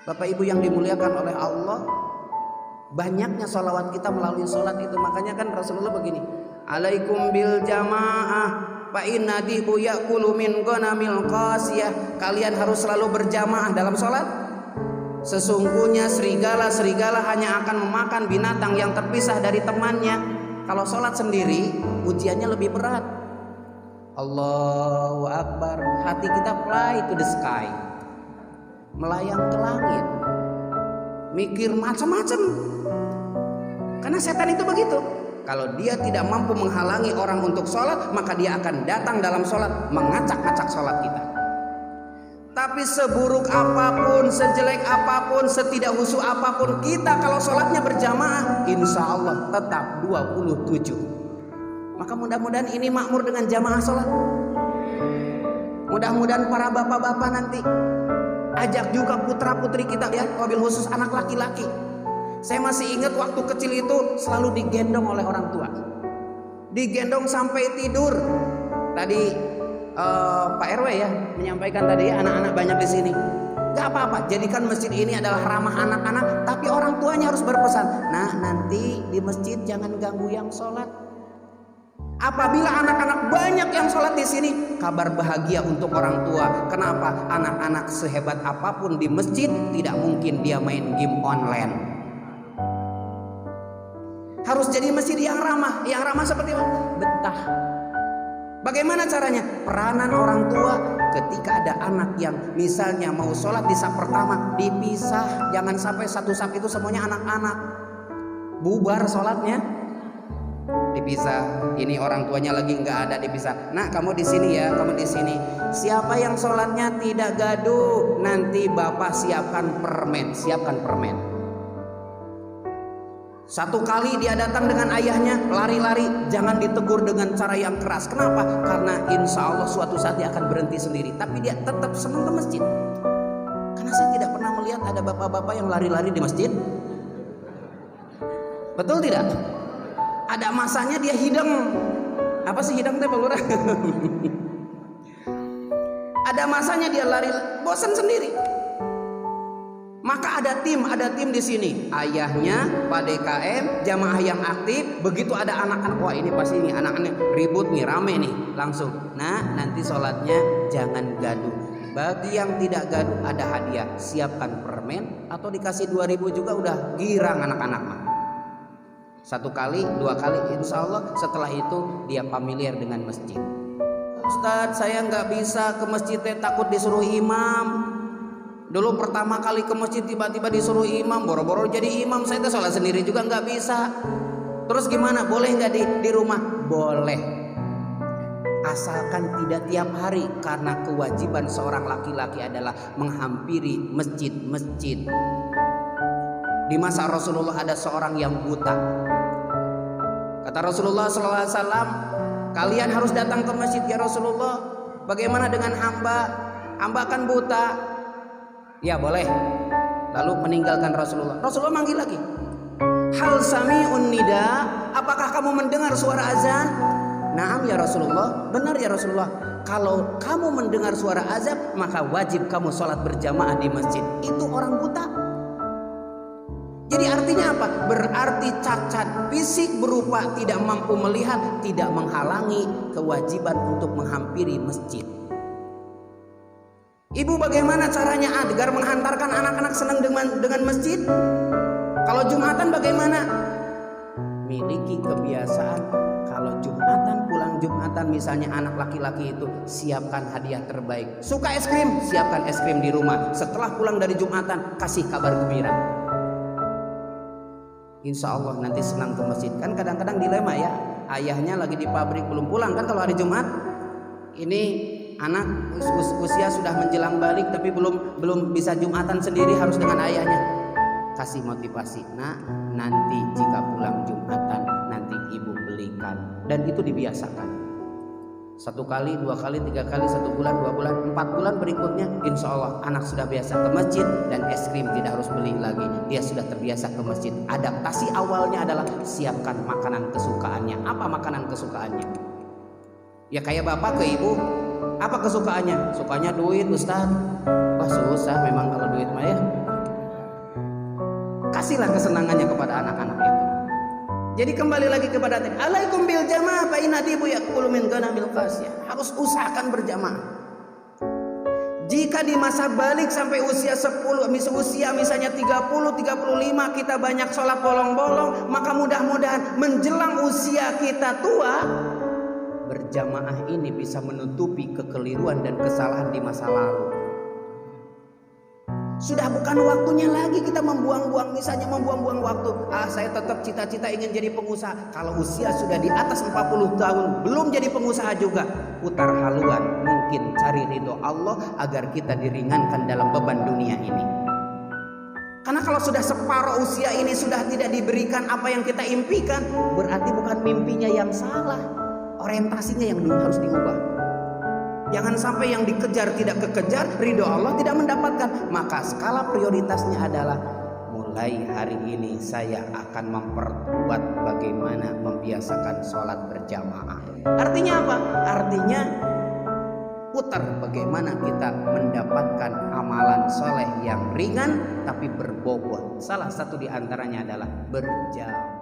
Bapak Ibu yang dimuliakan oleh Allah, banyaknya sholawat kita melalui sholat itu. Makanya kan Rasulullah begini, alaikum bil jamaah fa inna dibu ya'kulu min ghanamil qasiyah. Kalian harus selalu berjamaah dalam sholat. Sesungguhnya serigala-serigala hanya akan memakan binatang yang terpisah dari temannya. Kalau sholat sendiri ujiannya lebih berat. Allahu Akbar, hati kita fly to the sky, melayang ke langit, mikir macam-macam. Karena setan itu begitu. Kalau dia tidak mampu menghalangi orang untuk sholat, maka dia akan datang dalam sholat mengacak-acak sholat kita. Tapi seburuk apapun, sejelek apapun, setidak khusyuk apapun kita, kalau sholatnya berjamaah, insya Allah tetap 27. Maka mudah-mudahan ini makmur dengan jamaah sholat. Mudah-mudahan para bapak-bapak nanti ajak juga putra-putri kita, ya, wabil khusus anak laki-laki. Saya masih ingat waktu kecil itu selalu digendong oleh orang tua, digendong sampai tidur. Tadi Pak RW ya menyampaikan tadi, ya, anak-anak banyak di sini. Gak apa-apa, jadikan masjid ini adalah ramah anak-anak, tapi orang tuanya harus berpesan, nah nanti di masjid jangan ganggu yang sholat. Apabila anak-anak banyak yang sholat di sini, kabar bahagia untuk orang tua. Kenapa? Anak-anak sehebat apapun di masjid, tidak mungkin dia main game online. Harus jadi masjid yang ramah. Yang ramah seperti apa? Betah. Bagaimana caranya? Peranan orang tua ketika ada anak yang misalnya mau sholat di saf pertama, dipisah. Jangan sampai satu saf itu semuanya anak-anak. Bubar sholatnya, dipisah. Ini orang tuanya lagi nggak ada, dipisah. Nah, kamu di sini ya, kamu di sini. Siapa yang sholatnya tidak gaduh, nanti bapak siapkan permen, siapkan permen. Satu kali dia datang dengan ayahnya, lari-lari, jangan ditegur dengan cara yang keras. Kenapa? Karena insya Allah suatu saat dia akan berhenti sendiri. Tapi dia tetap senang ke masjid. Karena saya tidak pernah melihat ada bapak-bapak yang lari-lari di masjid. Betul tidak? Ada masanya dia hidang. Apa sih hidang teh, Pak Lurah? Ada masanya dia lari, bosan sendiri. Maka ada tim di sini. Ayahnya, Pak DKM, jamaah yang aktif. Begitu ada anak-anak, wah ini pasti nih anak-anak ribut nih, rame nih, langsung. Nah, nanti sholatnya jangan gaduh. Bagi yang tidak gaduh ada hadiah. Siapkan permen atau dikasih 2.000 juga udah girang anak-anak mah. Satu kali, dua kali, insya Allah setelah itu dia familiar dengan masjid. Ustadz, saya nggak bisa ke masjid, takut disuruh imam. Dulu pertama kali ke masjid tiba-tiba disuruh imam, boro-boro jadi imam. Saya sholat sendiri juga nggak bisa. Terus gimana? Boleh nggak di rumah? Boleh, asalkan tidak tiap hari, karena kewajiban seorang laki-laki adalah menghampiri masjid-masjid. Di masa Rasulullah ada seorang yang buta. Kata Rasulullah SAW, kalian harus datang ke masjid ya Rasulullah. Bagaimana dengan hamba? Hamba kan buta. Ya boleh. Lalu meninggalkan Rasulullah. Rasulullah manggil lagi. Hal sami'un nida, apakah kamu mendengar suara azan? Naam ya Rasulullah. Benar ya Rasulullah. Kalau kamu mendengar suara azan, maka wajib kamu sholat berjamaah di masjid. Itu orang buta. Jadi artinya apa? Berarti cacat fisik berupa tidak mampu melihat tidak menghalangi kewajiban untuk menghampiri masjid. Ibu bagaimana caranya agar menghantarkan anak-anak senang dengan masjid? Kalau Jumatan bagaimana? Miliki kebiasaan kalau Jumatan, pulang Jumatan misalnya anak laki-laki itu, siapkan hadiah terbaik. Suka es krim? Siapkan es krim di rumah. Setelah pulang dari Jumatan, kasih kabar gembira. Insya Allah nanti senang ke masjid. Kan kadang-kadang dilema ya, ayahnya lagi di pabrik belum pulang kan kalau hari Jumat. Ini anak usia sudah menjelang balik tapi belum bisa Jumatan sendiri, harus dengan ayahnya. Kasih motivasi, nah nanti jika pulang Jumatan nanti ibu belikan. Dan itu dibiasakan. 1 kali, 2 kali, 3 kali, 1 bulan, 2 bulan, 4 bulan berikutnya, insya Allah anak sudah biasa ke masjid dan es krim tidak harus beli lagi. Dia sudah terbiasa ke masjid. Adaptasi awalnya adalah siapkan makanan kesukaannya. Apa makanan kesukaannya? Ya kayak bapak ke ibu, apa kesukaannya? Sukanya duit Ustaz. Wah susah memang kalau duit mah ya. kasihlah kesenangannya kepada anak-anak itu. Jadi kembali lagi kepada tadi, alaikum bil jamaah fa inna dibu yaqulu min ghanamil qasiyah. Harus usahakan berjamaah. Jika di masa balik sampai usia 10, misalnya 30, 35 kita banyak sholat bolong-bolong, maka mudah-mudahan menjelang usia kita tua, berjamaah ini bisa menutupi kekeliruan dan kesalahan di masa lalu. Sudah bukan waktunya lagi kita membuang-buang waktu. Saya tetap cita-cita ingin jadi pengusaha. Kalau usia sudah di atas 40 tahun belum jadi pengusaha juga, putar haluan, mungkin cari ridho Allah agar kita diringankan dalam beban dunia ini. Karena kalau sudah separuh usia ini sudah tidak diberikan apa yang kita impikan, berarti bukan mimpinya yang salah, orientasinya yang harus diubah. Jangan sampai yang dikejar tidak kekejar, ridho Allah tidak mendapatkan. Maka skala prioritasnya adalah mulai hari ini saya akan memperkuat bagaimana membiasakan sholat berjamaah. Artinya apa? Artinya putar bagaimana kita mendapatkan amalan soleh yang ringan tapi berbobot. Salah satu di antaranya adalah berjamaah.